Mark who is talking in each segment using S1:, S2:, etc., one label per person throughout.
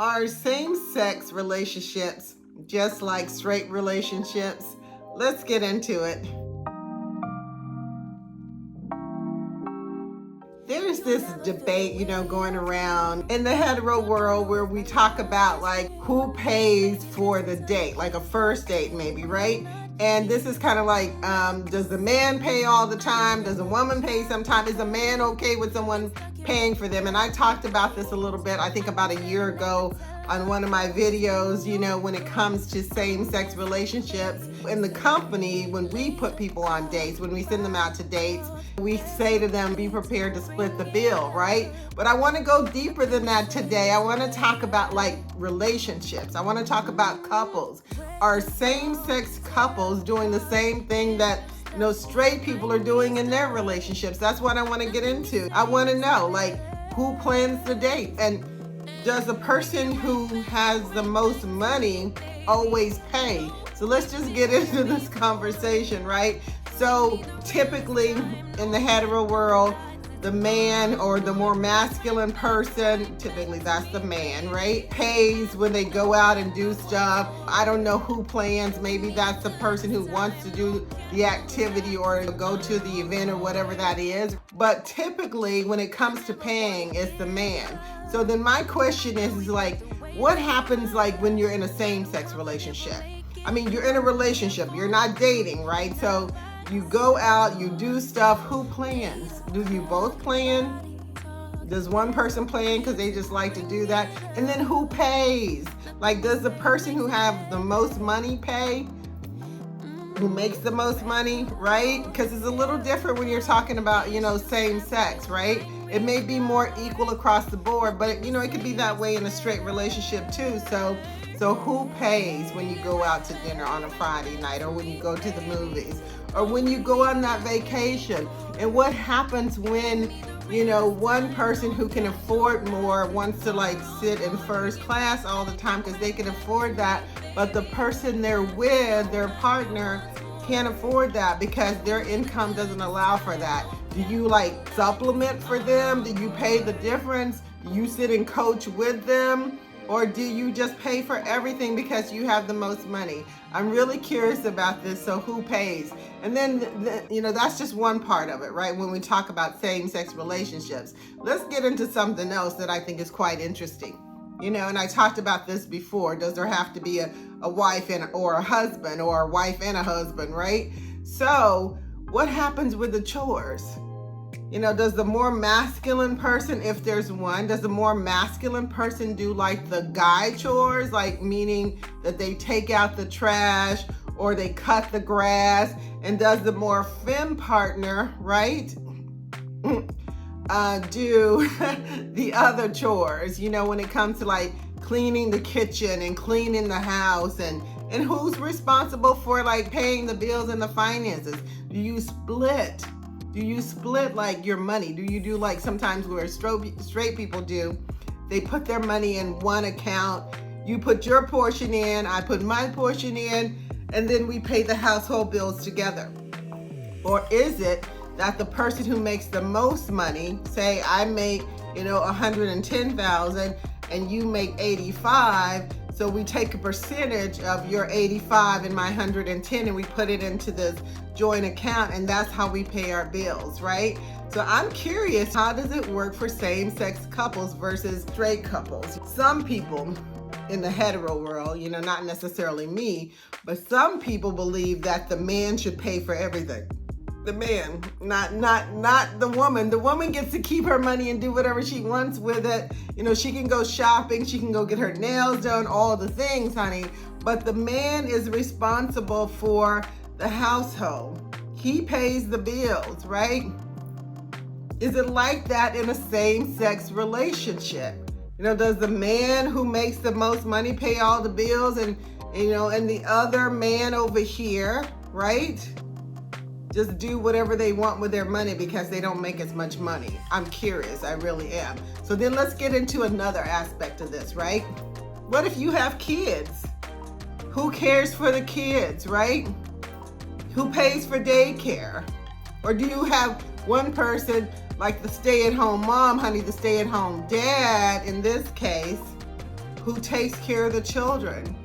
S1: Are same-sex relationships just like straight relationships? Let's get into it. There's this debate, going around in the hetero world where we talk about like who pays for the date, like a first date maybe, right? And this is kind of like, does the man pay all the time? Does a woman pay sometimes? Is a man okay with someone paying for them? And I talked about this a little bit, I think about a year ago on one of my videos, when it comes to same-sex relationships. In the company, when we put people on dates, when we send them out to dates, we say to them, be prepared to split the bill, right? But I want to go deeper than that today. I want to talk about like relationships. I want to talk about couples. Are same-sex couples doing the same thing that straight people are doing in their relationships? That's what I want to get into. I want to know, like, who plans the date? And does the person who has the most money always pay? So let's just get into this conversation, right? So typically in the hetero world, the man or the more masculine person, typically that's the man, right, pays when they go out and do stuff. I don't know who plans. Maybe that's the person who wants to do the activity or go to the event or whatever that is. But typically when it comes to paying, it's the man. So then my question is like, what happens like when you're in a same-sex relationship? I mean, you're in a relationship, you're not dating, right? So you go out, you do stuff. Who plans? Do you both plan? Does one person plan because they just like to do that? And then who pays? Like, does the person who have the most money pay? Who makes the most money, right? Because it's a little different when you're talking about, same sex, right? It may be more equal across the board, but it could be that way in a straight relationship too. So who pays when you go out to dinner on a Friday night, or when you go to the movies, or when you go on that vacation? And what happens when, one person who can afford more wants to like sit in first class all the time because they can afford that, but the person they're with, their partner, can't afford that because their income doesn't allow for that? Do you like supplement for them? Do you pay the difference? Do you sit and coach with them? Or do you just pay for everything because you have the most money? I'm really curious about this. So who pays? And then, that's just one part of it, right? When we talk about same-sex relationships, let's get into something else that I think is quite interesting. And I talked about this before. Does there have to be a wife or a husband, or a wife and a husband, right? So what happens with the chores? Does the more masculine person, if there's one, does the more masculine person do like the guy chores, like meaning that they take out the trash or they cut the grass? And does the more femme partner, right, do the other chores, when it comes to like cleaning the kitchen and cleaning the house? And who's responsible for like paying the bills and the finances? Do you split? Do you split like your money? Do you do like sometimes where straight people do? They put their money in one account. You put your portion in, I put my portion in, and then we pay the household bills together. Or is it that the person who makes the most money, say I make, 110,000 and you make 85, so we take a percentage of your 85 and my 110 and we put it into this joint account, and that's how we pay our bills, right? So I'm curious, how does it work for same-sex couples versus straight couples? Some people in the hetero world, not necessarily me, but some people believe that the man should pay for everything. The man, not the woman. The woman gets to keep her money and do whatever she wants with it. She can go shopping, she can go get her nails done, all the things, honey. But the man is responsible for the household. He pays the bills, right? Is it like that in a same-sex relationship? Does the man who makes the most money pay all the bills, and the other man over here, right, just do whatever they want with their money because they don't make as much money? I'm curious, I really am. So then let's get into another aspect of this, right? What if you have kids? Who cares for the kids, right? Who pays for daycare? Or do you have one person like the stay-at-home mom, honey, the stay-at-home dad in this case, who takes care of the children.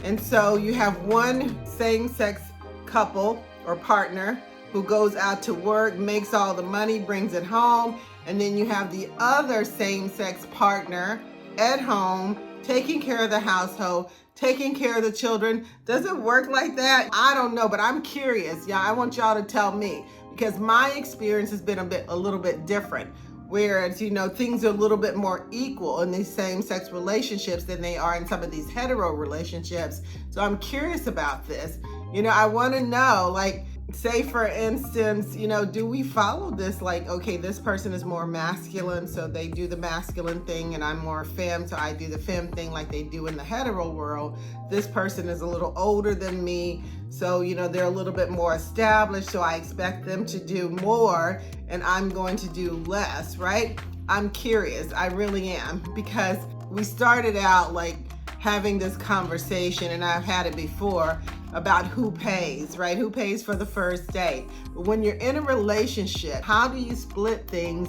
S1: And so you have one same-sex couple or partner who goes out to work, makes all the money, brings it home, and then you have the other same-sex partner at home taking care of the household, taking care of the children. Does it work like that? I don't know, but I'm curious. Yeah, I want y'all to tell me, because my experience has been a little bit different. Whereas, things are a little bit more equal in these same-sex relationships than they are in some of these hetero relationships. So I'm curious about this. I want to know, like, say for instance, do we follow this, like, okay, this person is more masculine, so they do the masculine thing, and I'm more femme, so I do the femme thing like they do in the hetero world. This person is a little older than me, so they're a little bit more established, so I expect them to do more and I'm going to do less, right? I'm curious, I really am, because we started out like having this conversation, and I've had it before, about who pays, right? Who pays for the first date? But when you're in a relationship, how do you split things,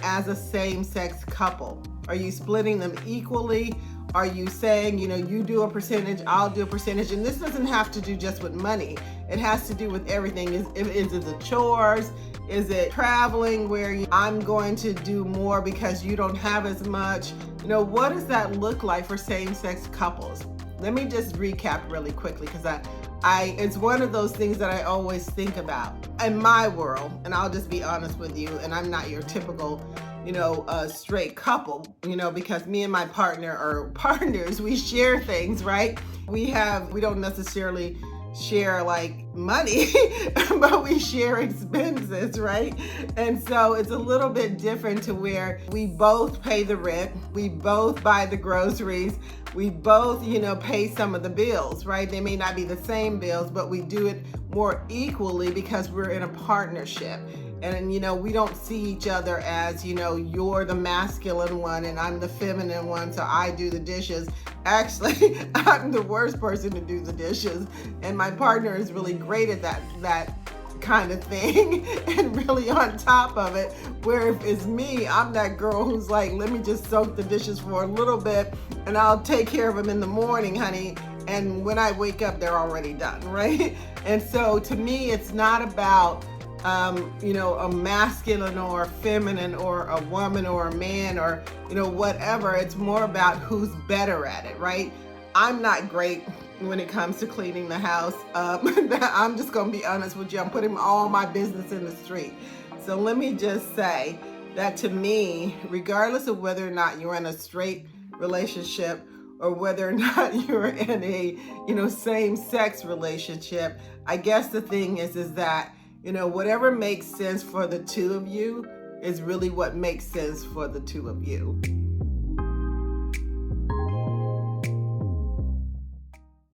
S1: as a same-sex couple? Are you splitting them equally? Are you saying, you do a percentage, I'll do a percentage? And this doesn't have to do just with money. It has to do with everything. Is it the chores? Is it traveling where I'm going to do more because you don't have as much? What does that look like for same-sex couples? Let me just recap really quickly, because it's one of those things that I always think about in my world, and I'll just be honest with you, and I'm not your typical, straight couple, because me and my partner are partners. We share things, right? We don't necessarily share like money, but we share expenses, right? And so it's a little bit different to where we both pay the rent, we both buy the groceries, we both, pay some of the bills, right? They may not be the same bills, but we do it more equally because we're in a partnership. And, we don't see each other as, you're the masculine one and I'm the feminine one, so I do the dishes. Actually, I'm the worst person to do the dishes. And my partner is really great at that kind of thing and really on top of it. Where if it's me, I'm that girl who's like, let me just soak the dishes for a little bit and I'll take care of them in the morning, honey. And when I wake up, they're already done, right? And so to me, it's not about a masculine or a feminine or a woman or a man or, whatever. It's more about who's better at it, right? I'm not great when it comes to cleaning the house. I'm just going to be honest with you. I'm putting all my business in the street. So let me just say that to me, regardless of whether or not you're in a straight relationship or whether or not you're in a, same-sex relationship, I guess the thing is that whatever makes sense for the two of you is really what makes sense for the two of you.